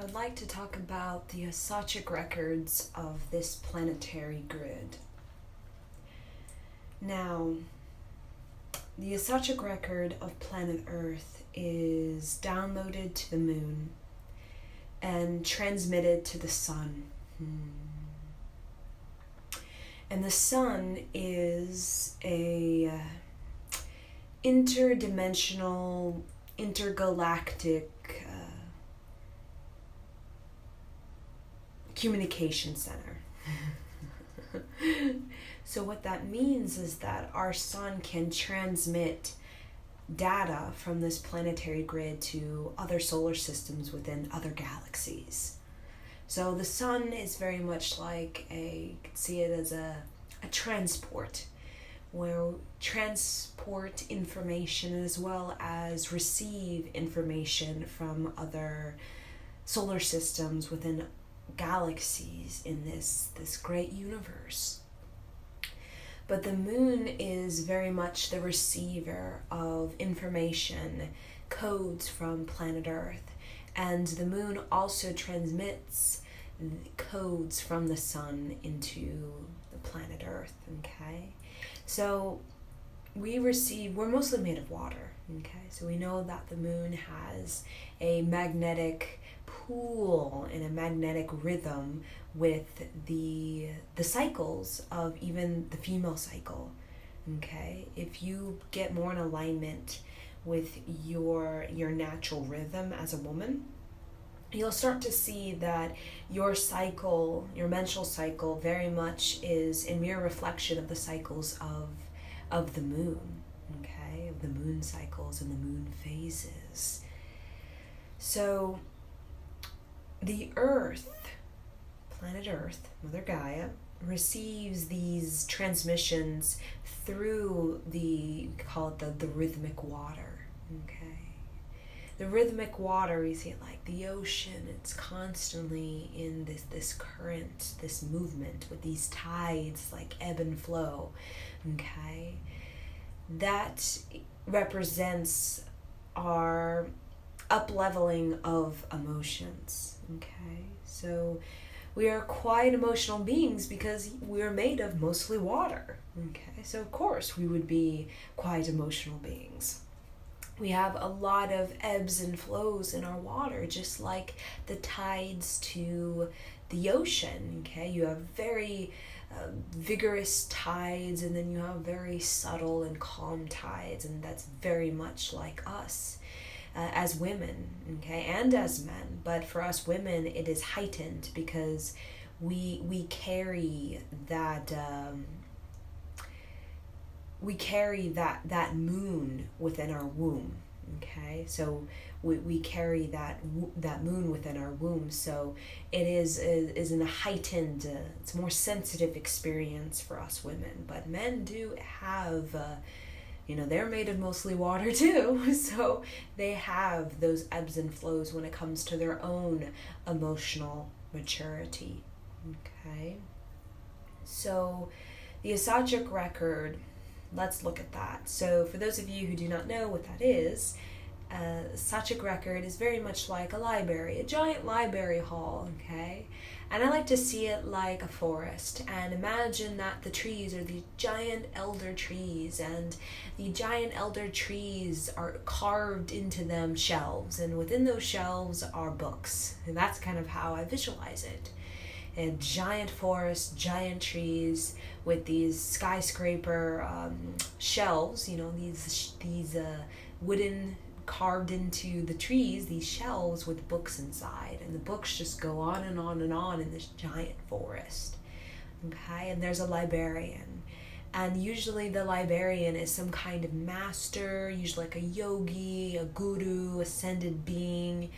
I would like to talk about the Akashic records of this planetary grid. Now, the Akashic record of planet Earth is downloaded to the moon and transmitted to the sun. And the sun is a interdimensional, intergalactic communication center. So what that means is that our sun can transmit data from this planetary grid to other solar systems within other galaxies. So the sun is very much like you could see it as a transport, where transport information as well as receive information from other solar systems within galaxies in this great universe. But the moon is very much the receiver of information, codes from planet Earth, and the moon also transmits codes from the sun into the planet Earth. Okay, so we're mostly made of water. Okay, so we know that the moon has a magnetic pool and a magnetic rhythm with the cycles of even the female cycle. Okay, if you get more in alignment with your natural rhythm as a woman, you'll start to see that your cycle, your menstrual cycle, very much is a mere reflection of the cycles of the moon. Okay, of the moon cycles and the moon phases. So the Earth, planet Earth, Mother Gaia, receives these transmissions through call it the rhythmic water. Okay, the rhythmic water, we see it like the ocean. It's constantly in this current, this movement with these tides like ebb and flow. Okay, that represents our up-leveling of emotions. Okay, so we are quite emotional beings because we are made of mostly water. Okay, so of course we would be quite emotional beings. We have a lot of ebbs and flows in our water, just like the tides to the ocean. Okay, you have very vigorous tides, and then you have very subtle and calm tides, and that's very much like us. As women, okay, and as men, but for us women it is heightened because we carry that that moon within our womb. Okay, so we carry that moon within our womb, so it is in a heightened, it's a more sensitive experience for us women. But men do have they're made of mostly water too, so they have those ebbs and flows when it comes to their own emotional maturity. Okay, so the Akashic record, let's look at that. So for those of you who do not know what that is, Akashic record is very much like a library, a giant library hall. Okay, and I like to see it like a forest, and imagine that the trees are the giant elder trees, and the giant elder trees are carved into them shelves, and within those shelves are books. And that's kind of how I visualize it. A giant forest, giant trees with these skyscraper shelves, these wooden carved into the trees, these shelves with books inside, and the books just go on and on and on in this giant forest. Okay, and there's a librarian, and usually the librarian is some kind of master, usually like a yogi, a guru, ascended being,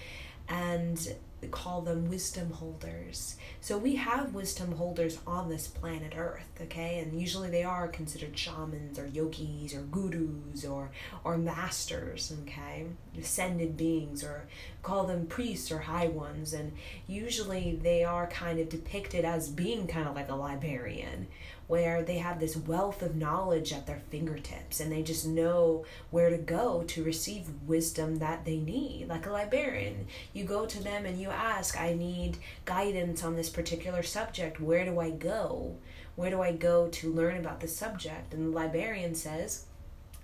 and we call them wisdom holders. So we have wisdom holders on this planet Earth, okay? And usually they are considered shamans or yogis or gurus or masters, okay? Ascended beings, or call them priests or high ones. And usually they are kind of depicted as being kind of like a librarian, where they have this wealth of knowledge at their fingertips and they just know where to go to receive wisdom that they need. Like a librarian, you go to them and you ask, I need guidance on this particular subject. Where do I go? Where do I go to learn about this subject? And the librarian says,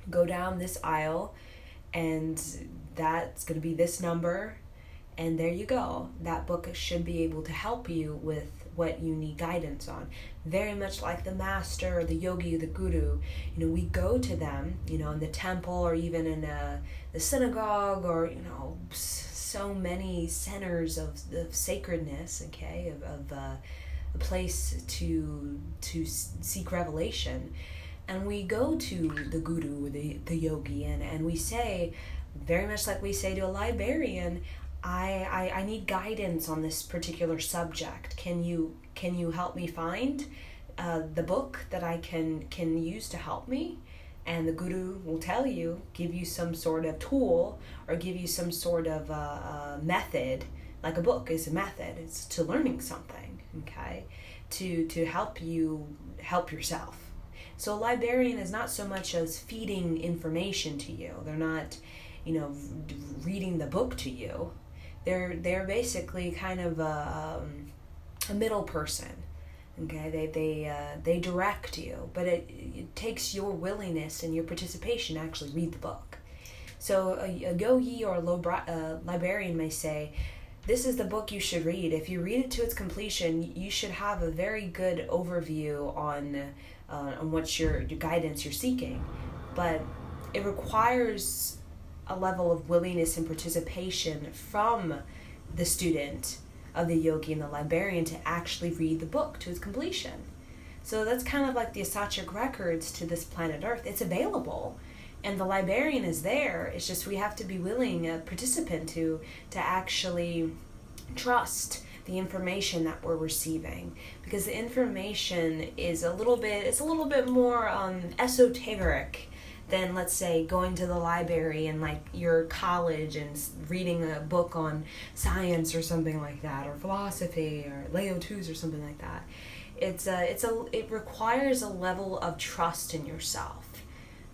go down this aisle and that's going to be this number, and there you go. That book should be able to help you with what you need guidance on. Very much like the master, or the yogi, or the guru. We go to them, in the temple or even in the synagogue, or, so many centers of sacredness, okay, of a place to seek revelation. And we go to the guru, the yogi, and we say, very much like we say to a librarian, I need guidance on this particular subject. Can you help me find the book that I can use to help me? And the guru will tell you, give you some sort of tool or give you some sort of method. Like a book is a method. It's to learning something, okay? To help you help yourself. So a librarian is not so much as feeding information to you. They're not, reading the book to you. They're basically kind of a middle person. Okay, they direct you, but it takes your willingness and your participation to actually read the book. So a yogi or a librarian may say, this is the book you should read. If you read it to its completion, you should have a very good overview on what your guidance you're seeking. But it requires a level of willingness and participation from the student of the yogi and the librarian to actually read the book to its completion. So that's kind of like the Akashic records to this planet Earth. It's available, and the librarian is there. It's just we have to be willing, a participant, to actually trust the information that we're receiving, because the information is a little bit more esoteric than, let's say, going to the library in like your college and reading a book on science or something like that, or philosophy or Leo 2s or something like that. It requires a level of trust in yourself,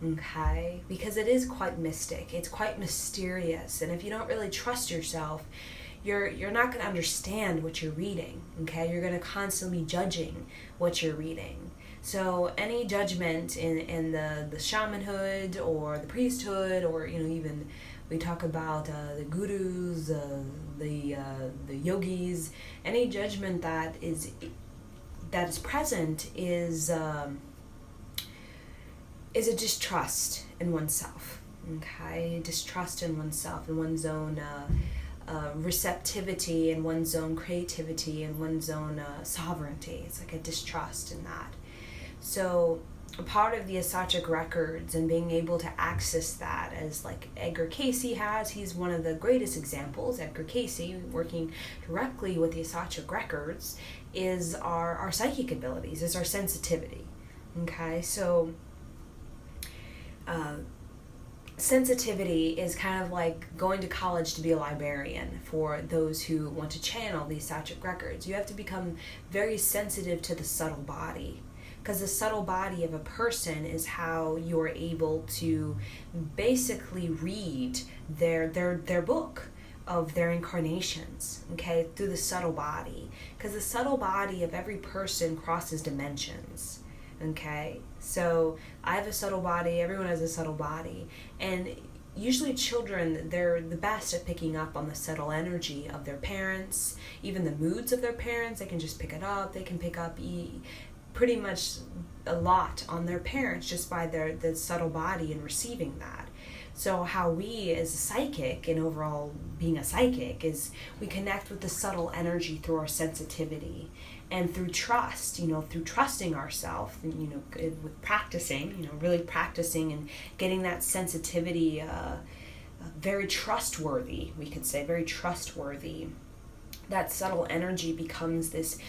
okay? Because it is quite mystic. It's quite mysterious, and if you don't really trust yourself, you're not going to understand what you're reading, okay? You're going to constantly be judging what you're reading. So any judgment in the shamanhood or the priesthood, or even we talk about the gurus, the yogis, any judgment that is present is a distrust in oneself. Okay, distrust in oneself, in one's own receptivity, in one's own creativity, in one's own sovereignty. It's like a distrust in that. So a part of the Akashic records and being able to access that, as like Edgar Cayce has, he's one of the greatest examples. Edgar Cayce, working directly with the Akashic records, is our psychic abilities, is our sensitivity. Okay, so sensitivity is kind of like going to college to be a librarian for those who want to channel these Akashic records. You have to become very sensitive to the subtle body, because the subtle body of a person is how you're able to basically read their book of their incarnations, okay, through the subtle body, because the subtle body of every person crosses dimensions. Okay, so I have a subtle body, everyone has a subtle body, and usually children, they're the best at picking up on the subtle energy of their parents, even the moods of their parents. They can just pick it up. They can pick up pretty much a lot on their parents just by the subtle body and receiving that. So how we as a psychic, and overall being a psychic, is we connect with the subtle energy through our sensitivity and through trust, through trusting ourselves, with practicing, really practicing and getting that sensitivity very trustworthy, we could say, very trustworthy. That subtle energy becomes this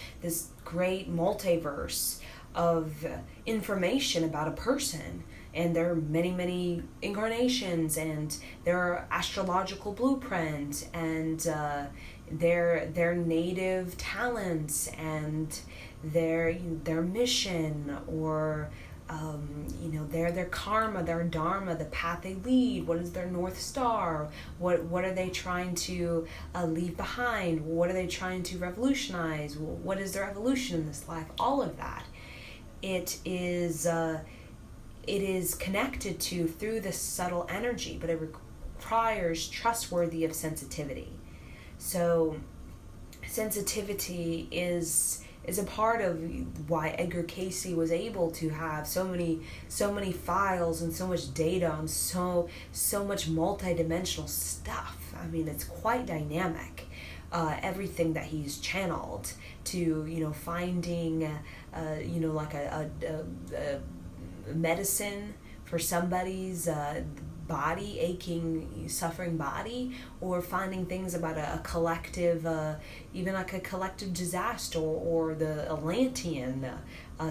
great multiverse of information about a person, and there are many incarnations, and there are astrological blueprints, and their native talents and their mission, or their karma, their dharma, the path they lead. What is their North Star? What are they trying to leave behind? What are they trying to revolutionize? What is their evolution in this life? All of that. It is connected to through this subtle energy, but it requires trustworthy of sensitivity. So sensitivity is a part of why Edgar Cayce was able to have so many files and so much data on so much multidimensional stuff. I mean, it's quite dynamic. Everything that he's channeled to, finding, like a medicine for somebody's body, aching, suffering body, or finding things about a collective, even like a collective disaster, or the Atlantean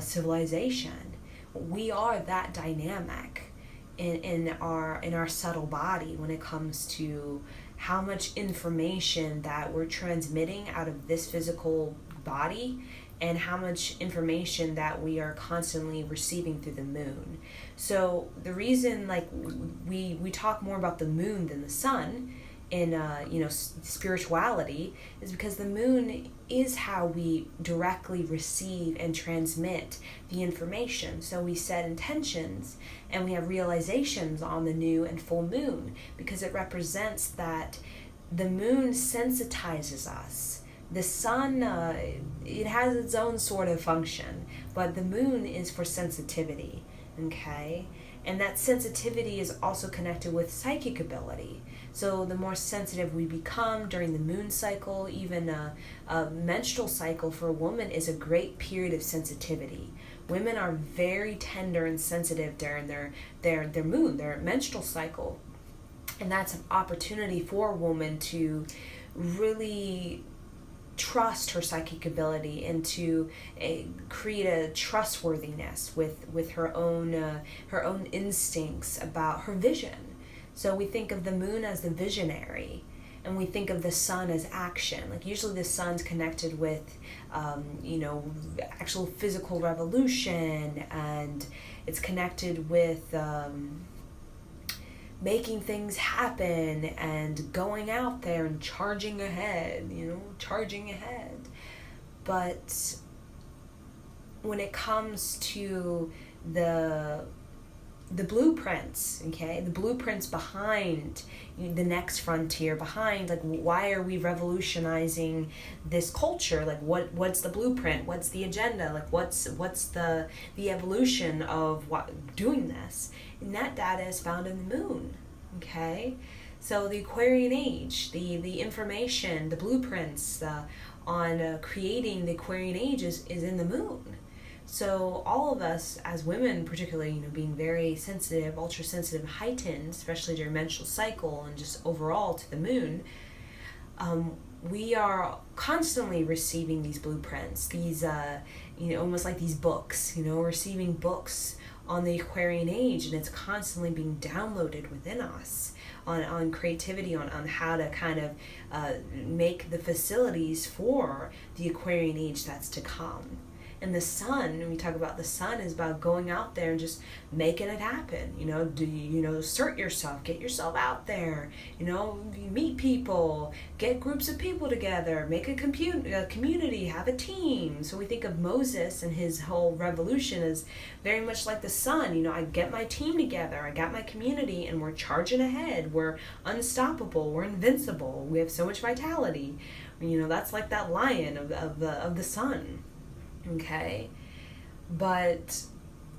civilization. We are that dynamic in our subtle body when it comes to how much information that we're transmitting out of this physical body, and how much information that we are constantly receiving through the moon. So the reason, like, we talk more about the moon than the sun in spirituality is because the moon is how we directly receive and transmit the information. So we set intentions and we have realizations on the new and full moon, because it represents that the moon sensitizes us. The sun, it has its own sort of function, but the moon is for sensitivity, okay? And that sensitivity is also connected with psychic ability. So the more sensitive we become during the moon cycle, even a menstrual cycle for a woman is a great period of sensitivity. Women are very tender and sensitive during their moon, their menstrual cycle. And that's an opportunity for a woman to really trust her psychic ability and to create a trustworthiness with her own instincts about her vision. So we think of the moon as the visionary, and we think of the sun as action. Like, usually the sun's connected with actual physical revolution, and it's connected with making things happen and going out there and charging ahead. But when it comes to the blueprints, okay, the blueprints behind the next frontier, behind, like, why are we revolutionizing this culture? Like, what's the blueprint? What's the agenda? Like, what's the evolution of what doing this? And that data is found in the moon, okay? So the Aquarian age, the information, the blueprints on creating the Aquarian age is in the moon. So all of us as women, particularly, being very sensitive, ultra sensitive, heightened, especially during menstrual cycle and just overall to the moon, we are constantly receiving these blueprints, these almost like these books, receiving books on the Aquarian age, and it's constantly being downloaded within us on creativity, on how to kind of make the facilities for the Aquarian age that's to come. And the sun, when we talk about the sun, is about going out there and just making it happen. Assert yourself, get yourself out there, meet people, get groups of people together, make a community, have a team. So we think of Moses and his whole revolution as very much like the sun. I get my team together, I got my community, and we're charging ahead. We're unstoppable, we're invincible, we have so much vitality. That's like that lion of the sun. Okay, but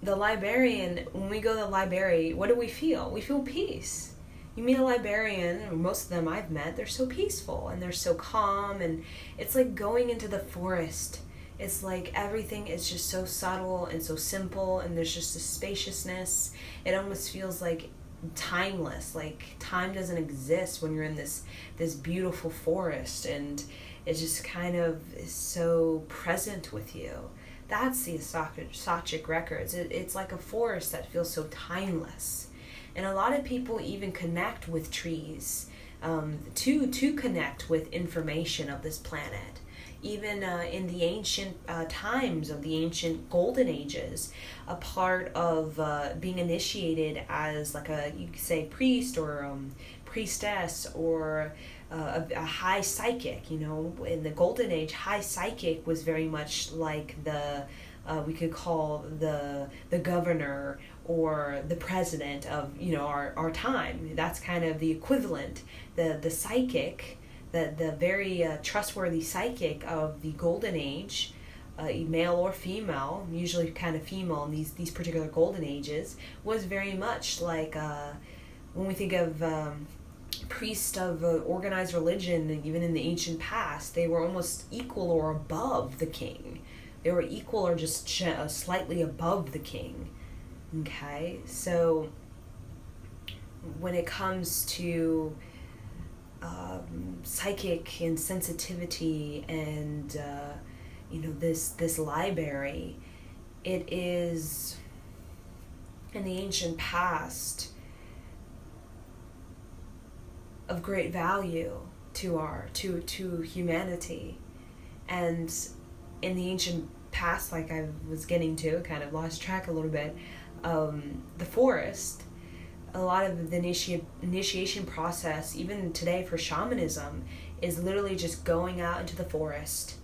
the librarian, when we go to the library, what do we feel? We feel peace. You meet a librarian, and most of them I've met, they're so peaceful and they're so calm, and it's like going into the forest. It's like everything is just so subtle and so simple, and there's just a spaciousness. It almost feels like timeless, like time doesn't exist when you're in this beautiful forest, and it just kind of is so present with you. That's the Akashic records. It's like a forest that feels so timeless. And a lot of people even connect with trees to connect with information of this planet. Even in the ancient times of the ancient golden ages, a part of being initiated as like you could say priest or priestess or a high psychic. In the golden age, high psychic was very much like the we could call the governor or the president of our time. That's kind of the equivalent. The psychic, the very trustworthy psychic of the golden age, male or female, usually kind of female in these particular golden ages, was very much like when we think of priests of organized religion, even in the ancient past, they were almost equal or above the king. They were equal or just slightly above the king. Okay, so when it comes to psychic and sensitivity and this library, it is in the ancient past of great value to humanity. And in the ancient past, like I was getting to, kind of lost track a little bit, the forest, a lot of the initiation process, even today for shamanism, is literally just going out into the forest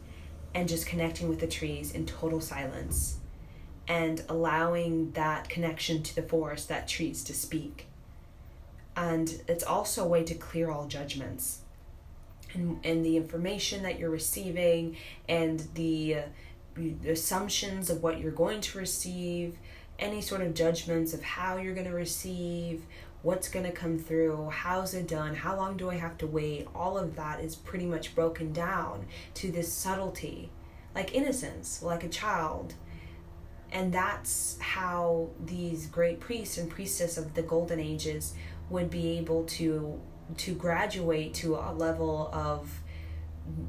and just connecting with the trees in total silence and allowing that connection to the forest, that trees, to speak. And it's also a way to clear all judgments and the information that you're receiving and the assumptions of what you're going to receive, any sort of judgments of how you're going to receive, what's going to come through, how's it done, how long do I have to wait. All of that is pretty much broken down to this subtlety, like innocence, like a child. And that's how these great priests and priestesses of the golden ages would be able to graduate to a level of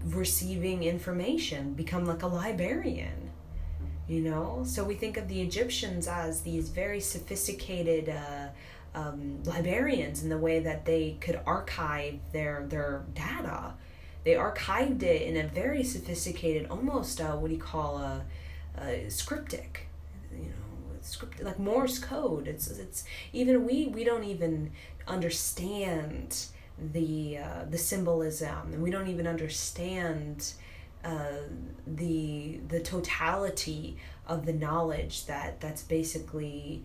receiving information, become like a librarian, So we think of the Egyptians as these very sophisticated librarians in the way that they could archive their data. They archived it in a very sophisticated, almost scriptic, like Morse code. It's even we don't even understand the symbolism, and we don't even understand the totality of the knowledge that's basically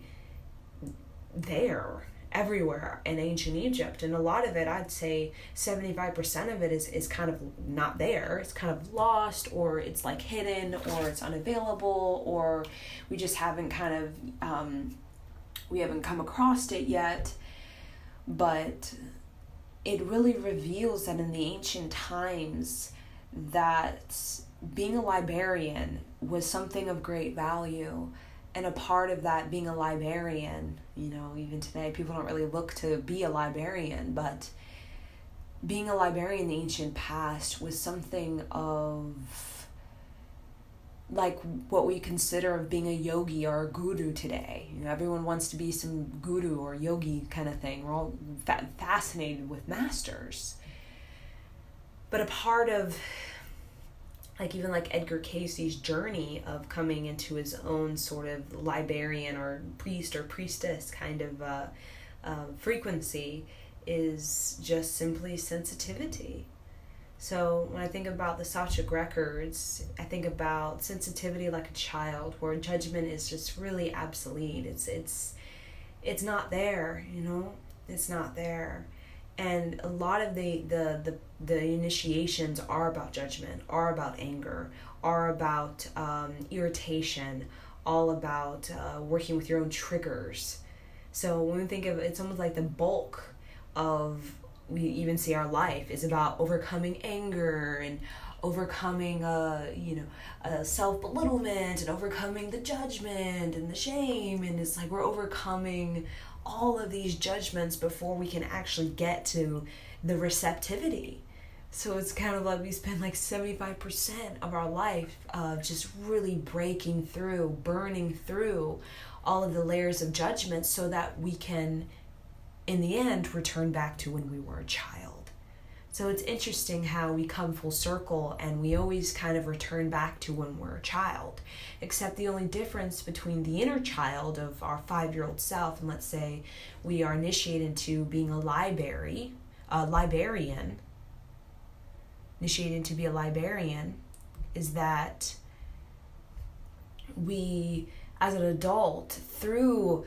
there everywhere in ancient Egypt. And a lot of it, I'd say 75% of it is kind of not there. It's kind of lost, or it's like hidden, or it's unavailable, or we just haven't we haven't come across it yet. But it really reveals that in the ancient times that being a librarian was something of great value. And a part of that, being a librarian, even today, people don't really look to be a librarian, but being a librarian in the ancient past was something of like what we consider of being a yogi or a guru today. Everyone wants to be some guru or yogi kind of thing. We're all fascinated with masters. But a part of even Edgar Casey's journey of coming into his own sort of librarian or priest or priestess kind of frequency is just simply sensitivity. So when I think about the Akashic records, I think about sensitivity like a child, where judgment is just really obsolete. It's not there, It's not there. And a lot of the initiations are about judgment, are about anger, are about irritation, all about working with your own triggers. So when we think of it's almost like the bulk of, we even see our life is about overcoming anger and overcoming self-belittlement and overcoming the judgment and the shame. And it's like we're overcoming all of these judgments before we can actually get to the receptivity. So it's kind of like we spend 75% of our life just really breaking through, burning through all of the layers of judgment so that we can, in the end, return back to when we were a child. So it's interesting how we come full circle and we always kind of return back to when we're a child. Except the only difference between the inner child of our 5-year-old self and let's say we are initiated into being a librarian, initiated into be a librarian, is that we, as an adult, through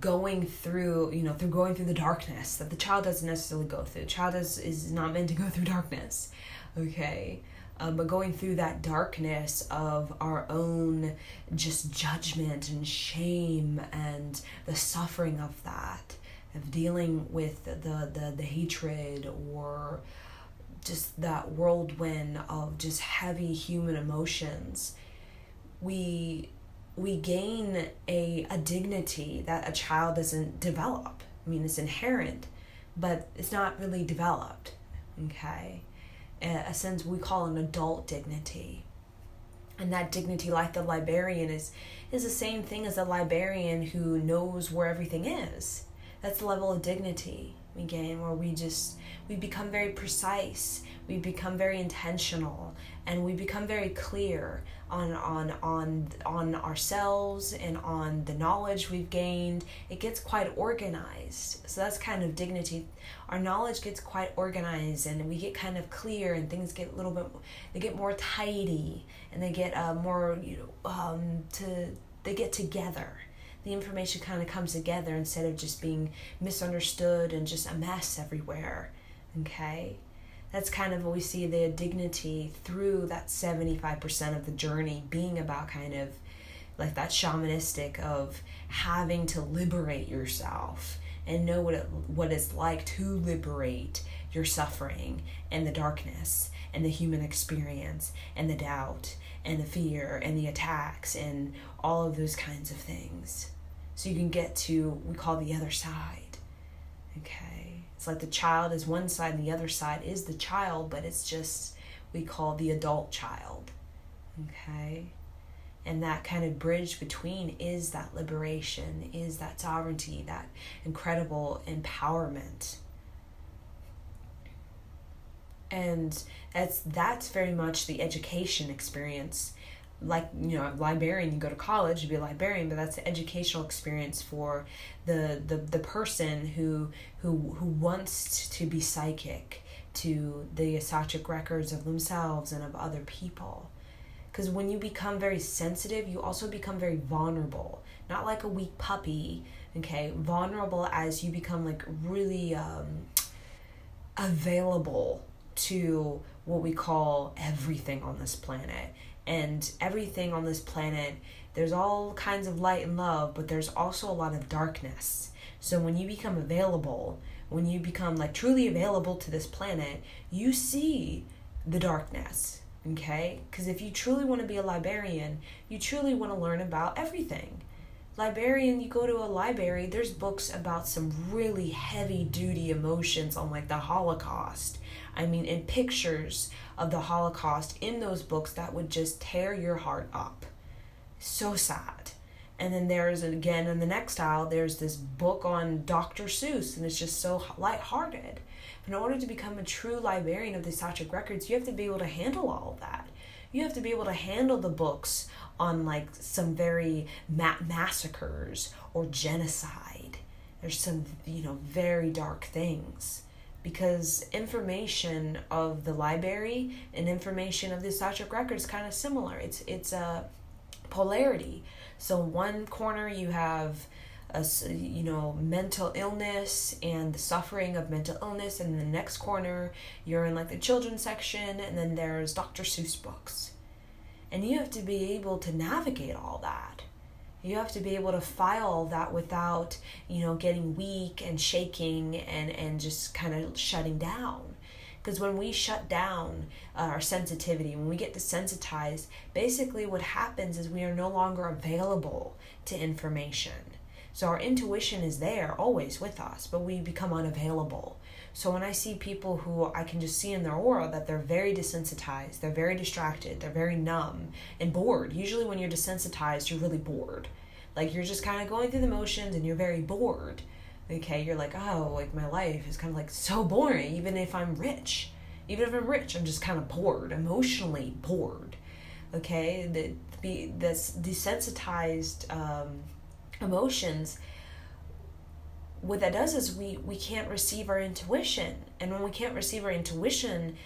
going through the darkness that the child doesn't necessarily go through. The child is not meant to go through darkness, okay? But going through that darkness of our own just judgment and shame and the suffering of that, of dealing with the hatred or just that whirlwind of just heavy human emotions, we gain a dignity that a child doesn't develop. I mean, it's inherent, but it's not really developed, okay? A sense we call an adult dignity. And that dignity, like the librarian, is the same thing as a librarian who knows where everything is. That's the level of dignity we gain, where we become very precise, we become very intentional, and we become very clear on ourselves and on the knowledge we've gained. It gets quite organized. So that's kind of dignity. Our knowledge gets quite organized and we get kind of clear and things get they get more tidy and they get they get together. The information kind of comes together instead of just being misunderstood and just a mess everywhere, okay? That's kind of what we see the dignity through that 75% of the journey being about kind of like that shamanistic of having to liberate yourself and know what it's like to liberate your suffering and the darkness and the human experience and the doubt and the fear and the attacks and all of those kinds of things. So you can get to, we call the other side, okay? It's like the child is one side and the other side is the child, but it's just, we call the adult child, okay? And that kind of bridge between is that liberation, is that sovereignty, that incredible empowerment. And that's very much the education experience. Like, librarian, you go to college to be a librarian, but that's the educational experience for the person who wants to be psychic to the Akashic records of themselves and of other people. Because when you become very sensitive, you also become very vulnerable. Not like a weak puppy, okay? Vulnerable as you become like really available to what we call everything on this planet. And everything on this planet, there's all kinds of light and love, but there's also a lot of darkness. So when you become available, when you become like truly available to this planet, you see the darkness, okay? Because if you truly want to be a librarian, you truly want to learn about everything. Librarian, you go to a library, there's books about some really heavy duty emotions on like the Holocaust. I mean, in pictures of the Holocaust in those books that would just tear your heart up. So sad. And then there's, again, in the next aisle, there's this book on Dr. Seuss, and it's just so lighthearted. In order to become a true librarian of the Akashic records, you have to be able to handle all of that. You have to be able to handle the books on like some very massacres or genocide. There's some, very dark things. Because information of the library and information of the Akashic records is kind of similar. It's a polarity. So one corner you have mental illness and the suffering of mental illness, and in the next corner you're in like the children's section, and then there's Dr. Seuss books. And you have to be able to navigate all that. You have to be able to file all that without, getting weak and shaking and just kind of shutting down. Because when we shut down our sensitivity, when we get desensitized, basically what happens is we are no longer available to information. So our intuition is there always with us, but we become unavailable. So when I see people who I can just see in their aura that they're very desensitized, they're very distracted, they're very numb and bored. Usually when you're desensitized, you're really bored. Like you're just kind of going through the motions and you're very bored. Okay, you're like, oh, like my life is kind of like so boring, even if I'm rich. Even if I'm rich, I'm just kind of bored, emotionally bored. Okay, this desensitized emotions, what that does is we can't receive our intuition. And when we can't receive our intuition,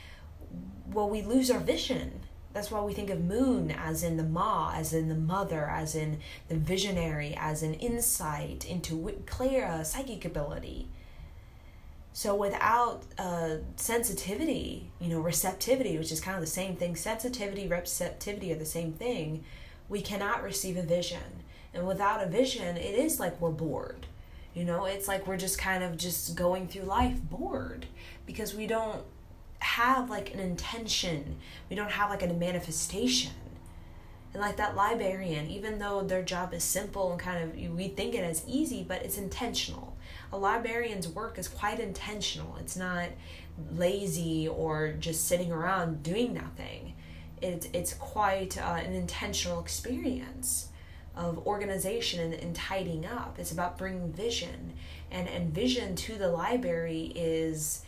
well, we lose our vision. That's why we think of moon as in the ma, as in the mother, as in the visionary, as an insight into clear psychic ability. So without sensitivity, receptivity, which is kind of the same thing, sensitivity, receptivity are the same thing, we cannot receive a vision. And without a vision, it is like we're bored. It's like we're just kind of just going through life bored, because we don't have like an intention, we don't have like a manifestation. And like that librarian, even though their job is simple and kind of, we think it as easy, but it's intentional. A librarian's work is quite intentional. It's not lazy or just sitting around doing nothing. It's quite an intentional experience of organization and tidying up. It's about bringing vision, and vision to the library is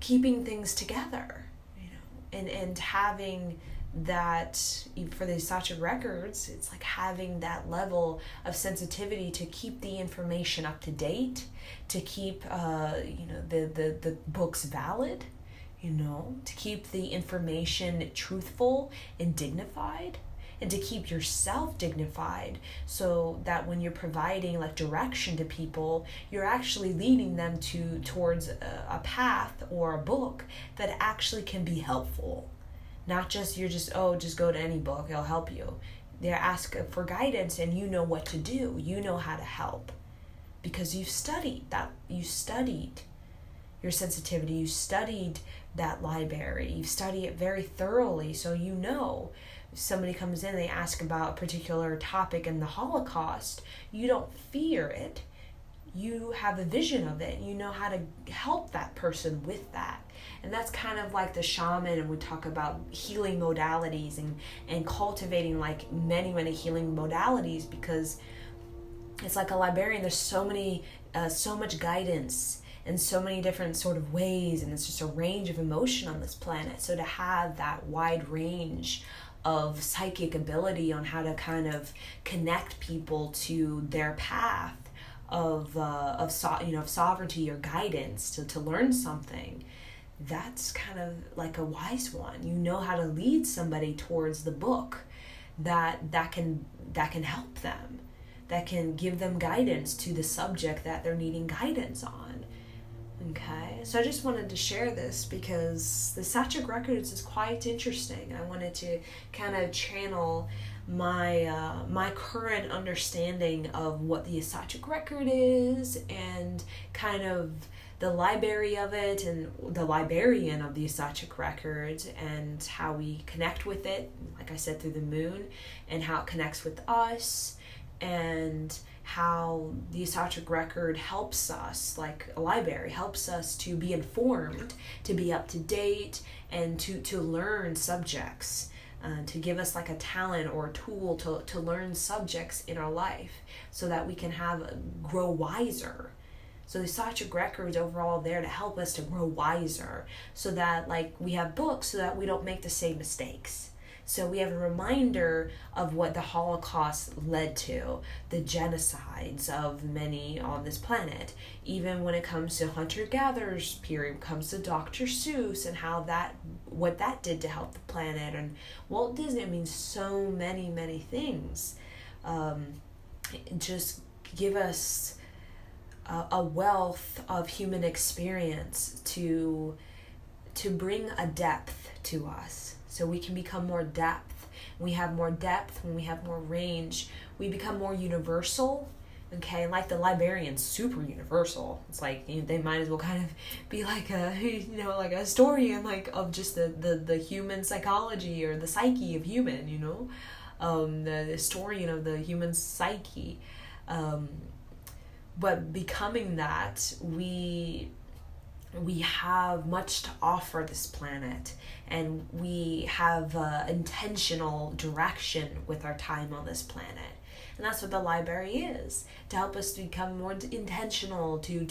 keeping things together, and having that. For the Akashic records, it's like having that level of sensitivity to keep the information up to date, to keep the books valid, to keep the information truthful and dignified, and to keep yourself dignified, so that when you're providing like direction to people, you're actually leading them towards a path or a book that actually can be helpful. Not just just go to any book, it'll help you. They ask for guidance, and you know what to do. You know how to help, because you've studied that. You studied your sensitivity. You studied that library. You study it very thoroughly, so if somebody comes in, they ask about a particular topic in the Holocaust, you don't fear it. You have a vision of it. You know how to help that person with that. And that's kind of like the shaman, and we talk about healing modalities and cultivating like many, many healing modalities, because it's like a librarian. There's so much guidance and so many different sort of ways, and it's just a range of emotion on this planet. So to have that wide range of psychic ability on how to kind of connect people to their path of sovereignty or guidance to learn something, that's kind of like a wise one. You know how to lead somebody towards the book that can help them, that can give them guidance to the subject that they're needing guidance on. Okay, so I just wanted to share this because the Akashic records is quite interesting. I wanted to kind of channel my current understanding of what the Akashic record is, and kind of the library of it, and the librarian of the Akashic records, and how we connect with it, like I said, through the moon, and how it connects with us, and how the Akashic record helps us, like a library, helps us to be informed, to be up to date, and to learn subjects, to give us like a talent or a tool to learn subjects in our life, so that we can grow wiser. So the Akashic records overall there to help us to grow wiser, so that like we have books so that we don't make the same mistakes. So we have a reminder of what the Holocaust led to, the genocides of many on this planet. Even when it comes to hunter-gatherers period, comes to Dr. Seuss and what that did to help the planet, and Walt Disney. I mean, so many, many things. Just give us a wealth of human experience to bring a depth to us, so we can become more depth. We have more depth when we have more range. We become more universal. Okay, like the librarian's super universal. It's like they might as well kind of be like a like a historian, like of just the human psychology or the psyche of human. The historian of the human psyche. But becoming that, we have much to offer this planet, and we have intentional direction with our time on this planet. And that's what the library is, to help us to become more intentional, to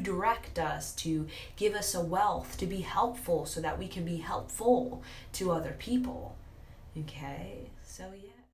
direct us, to give us a wealth, to be helpful so that we can be helpful to other people. Okay, so yeah.